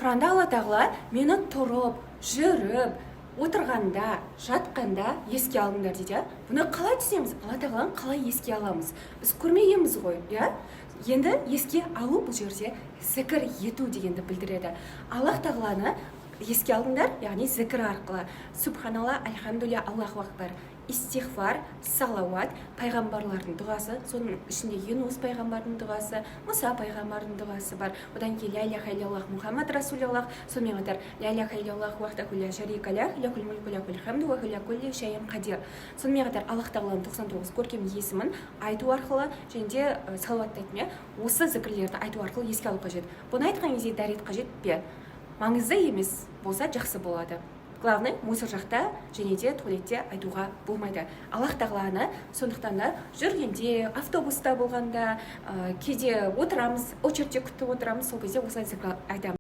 құранда Алла тағала мені тұрып, жүріп, отырғанда, жатқанда еске алыңдар дейді. Бұны қалай түсеміз? Алла тағаланы қалай еске аламыз? Біз көрмегенбіз ғой, иә? Енді еске алу бұл жерде зікір ету дегенді білдіреді. Аллах тағаланы еске алыңдар, яғни зікір арқылы. Субханалла, альхамдулилля, Аллаху акбар, истихфар, салауат, пайғамбарлардың дұғасы, соның ішінде Юнус пайғамбардың дұғасы, Мұса пайғамбардың дұғасы бар. Одан кейін ля иляха илляллах Мұхаммад расулаллах, сонымен қатар ля иляха илляллах вахдаху ла шарика лах, лахул мульку ва лахул хамду ва хува ала кулли шайин қадир. Сонымен қатар Аллах тағаланың 99 көркем есімін айту арқылы және де салауатты айту, осы зікірлерді айту арқылы еске алу қажет. Бұны айтқан кезде дәрет қажет пе? Маңызды емес болса жақсы болады. Главный мусор жақта және де туалетте айтуға болмайды. Аллах тағаланы сондықтан да жүргенде, автобуста болғанда, кейде отырамыз, очередьте күтіп отырамыз, сол кезде осылай зікір айтамыз.